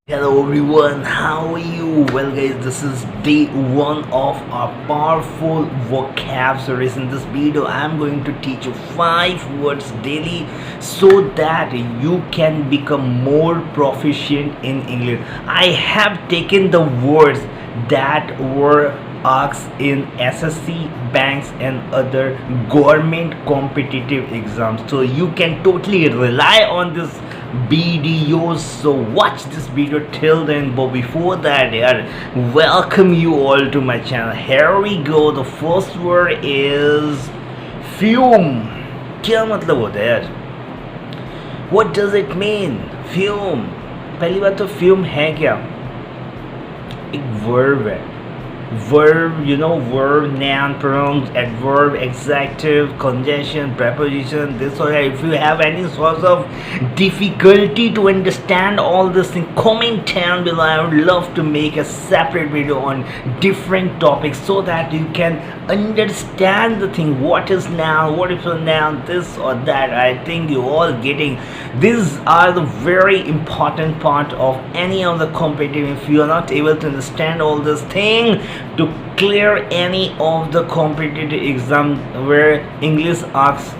Hello everyone, how are you? Well guys, this is day one of our powerful vocab series. In this video, I'm going to teach you 5 words daily so that you can become more proficient in English. I have taken the words that were asked in SSC, banks and other government competitive exams. So you can totally rely on this videos, so watch this video till then. But before that, welcome you all to my channel. Here we go. The first word is fume. क्या मतलब होता है यार? What does it mean? Fume. पहली बात तो fume है क्या? एक verb है. Verb, verb, noun, pronouns, adverb, adjective, conjunction, preposition, this or that. If you have any sort of difficulty to understand all this thing, comment down below. I would love to make a separate video on different topics so that you can understand the thing. What is noun, what is a noun, this or that. I think you all getting. These are the very important part of any of the competitive. If you are not able to understand all this thing, to clear any of the competitive exam where English asks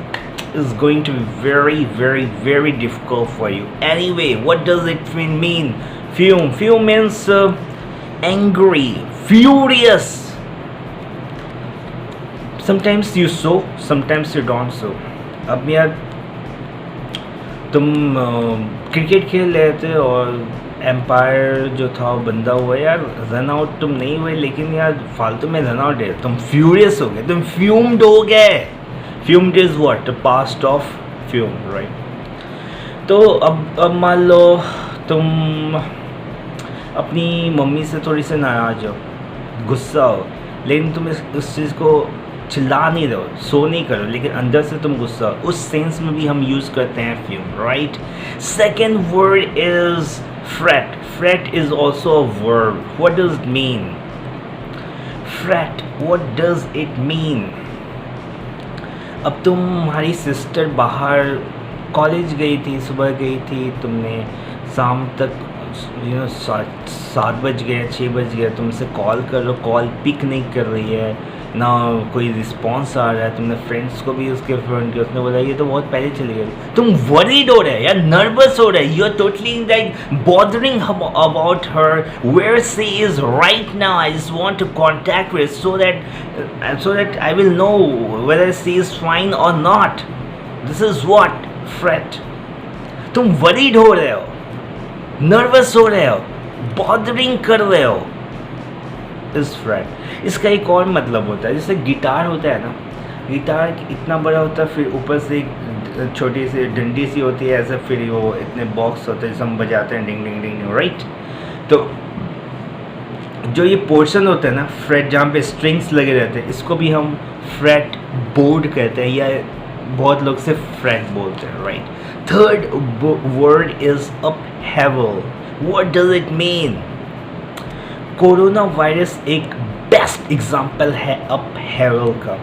is going to be very difficult for you. Anyway, what does it mean? Fume means angry, furious. Sometimes you so, sometimes you don't so. अब यार तुम cricket खेल रहे थे और empire जो था वो बंदा हुआ यार, रन आउट तुम नहीं हुए, लेकिन यार फालतू में रन आउट है, तुम फ्यूरियस हो गए, तुम फ्यूम्ड हो गए. Fumed is what? The past of fume, right? तो अब मान लो तुम अपनी मम्मी से थोड़ी सी नाराज हो, गुस्सा हो, लेकिन तुम उस चीज़ को चिल्ला नहीं रहे हो, सो नहीं करो, लेकिन अंदर से तुम गुस्सा हो. उस सेंस में भी हम यूज़ करते हैं fume, right? Second word is fret. Fret is also a verb. What does it mean? Fret, what does it mean? अब तुम्हारी सिस्टर बाहर कॉलेज गई थी, सुबह गई थी, तुमने शाम तक 7 बज गए, 6 बज गया, तुमसे कॉल कर लो, कॉल पिक नहीं कर रही है, ना कोई रिस्पॉन्स आ रहा है. तुमने फ्रेंड्स को भी उसके फ़ोन किया, उसने बोला ये तो बहुत पहले चली गई. तुम वरीड हो रहे या नर्वस हो रहे, you are totally like bothering about her, where she is right now. I just want to contact with so that I will know whether she is fine और not. This is what fret. तुम worried हो रहे हो, nervous हो रहे हो, bothering कर रहे हो, इस फ्रेट. इसका एक और मतलब होता है, जैसे गिटार होता है ना, गिटार इतना बड़ा होता है, फिर ऊपर से एक छोटी सी डंडी सी होती है ऐसे, फिर वो इतने बॉक्स होते हैं जिसे हम बजाते हैं, डिंग डिंग डिंग, राइट? तो जो ये पोर्शन होता है ना फ्रेट, जहाँ पे स्ट्रिंग्स लगे रहते हैं, इसको भी हम फ्रेट बोर्ड कहते हैं, या बहुत लोग से फ्रेट बोलते हैं, right? Third word is upheaval. What does it mean? Corona virus एक बेस्ट एग्जाम्पल है अपहेवल का.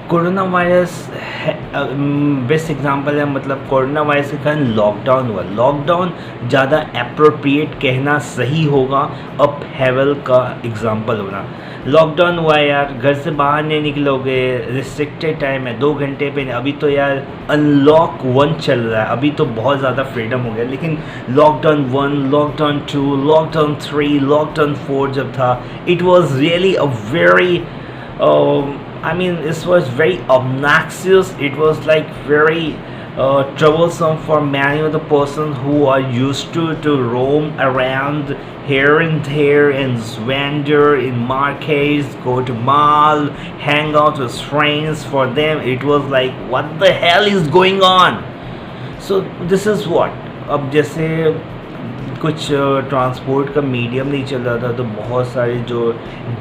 कोरोना वायरस बेस्ट एग्जांपल है, मतलब कोरोना वायरस के कारण लॉकडाउन हुआ. लॉकडाउन ज़्यादा अप्रोप्रिएट कहना सही होगा अपहेवल का एग्जांपल होना. लॉकडाउन हुआ यार, घर से बाहर नहीं निकलोगे, रिस्ट्रिक्टेड टाइम है, 2 घंटे पे. अभी तो यार अनलॉक 1 चल रहा है, अभी तो बहुत ज़्यादा फ्रीडम हो गया, लेकिन लॉकडाउन 1, लॉकडाउन 2, लॉकडाउन 3, लॉकडाउन 4 जब था, it was really a very I mean, this was very obnoxious. It was like very troublesome for many of the persons who are used to roam around here and there and wander in markets, go to mall, hang out with friends. For them, it was like, what the hell is going on? So this is what. अब जैसे कुछ transport का medium नहीं चल रहा था, तो बहुत सारे जो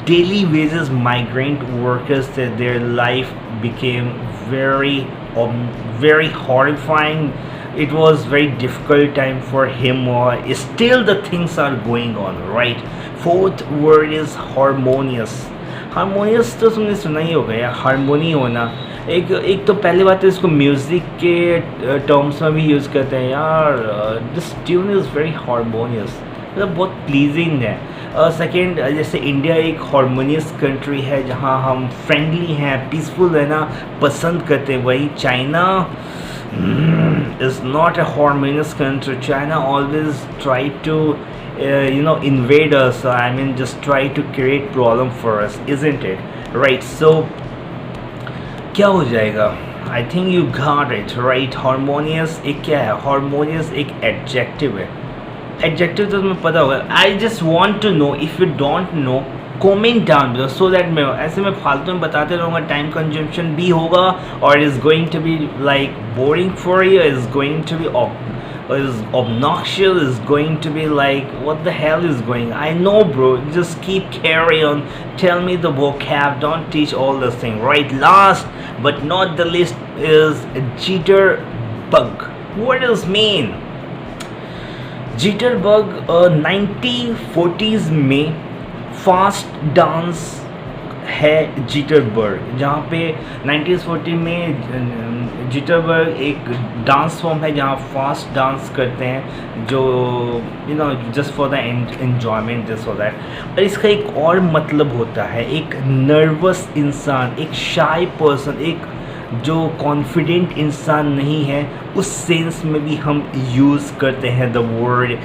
डेली वेजेस माइग्रेंट वर्कर्स थे, their life became very horrifying. It was very difficult time for him, or still the things are going on, right? Fourth word is harmonious. Harmonious तो तुमने सुना ही होगा यार, हारमोनी होना. एक तो पहली बात है, इसको म्यूज़िक के टर्म्स में भी यूज़ करते हैं यार. This tune is very harmonious. मतलब बहुत प्लीजिंग है। सेकेंड, जैसे इंडिया एक हारमोनियस कंट्री है जहाँ हम फ्रेंडली हैं, पीसफुल रहना पसंद करते हैं, वही China is not a harmonious country. China always try to invade us. I mean, just try to create problem for us, isn't it? Right. So क्या हो जाएगा? I think you got it right. Harmonious एक क्या है? Harmonious एक adjective है। Adjective तो तुम्हें पता होगा। I just want to know, if you don't know comment down below, so that मैं ऐसे में फालतू में बताते रहूँगा, टाइम कंजम्पशन भी होगा और is going to be like boring for you, is going to be is obnoxious, is going to be like what the hell is going. I know, bro, just keep carry on, tell me the vocab, don't teach all this thing, right? Last but not the least is jitterbug. What does mean jitterbug? 1940s में fast dance है जिटरबर्ग, जहाँ पे 1940 में जिटरबर्ग एक dance form है जहाँ fast dance करते हैं, जो just for the enjoyment, just for that. और इसका एक और मतलब होता है, एक नर्वस इंसान, एक शाई पर्सन, एक जो कॉन्फिडेंट इंसान नहीं है, उस सेंस में भी हम यूज़ करते हैं द वर्ड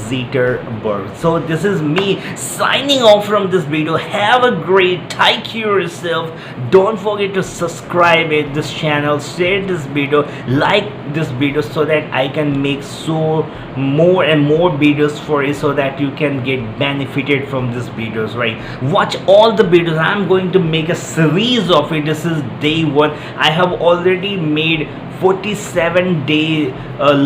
ज़ीटरबर्ग। So this is me signing off from this video. Have a great, take care yourself, don't forget to subscribe it this channel, share this video, like this video, so that I can make so more and more videos for you, so that you can get benefited from these videos, right? Watch all the videos. I'm going to make a series of it. This is day one. I have already made 47-day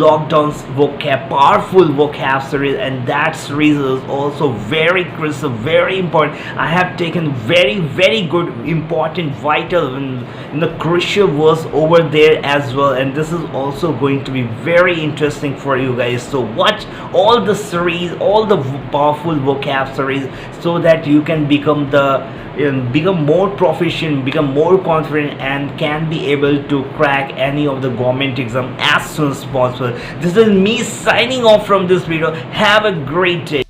lockdowns vocab, powerful vocab series, and that series is also very crucial, very important. I have taken very good, important, vital in the crucial words over there as well, and this is also going to be very interesting for you guys. So watch all the series, all the powerful vocab series, so that you can become more proficient, become more confident, and can be able to crack any of the government exam as soon as possible. This is me signing off from this video. Have a great day.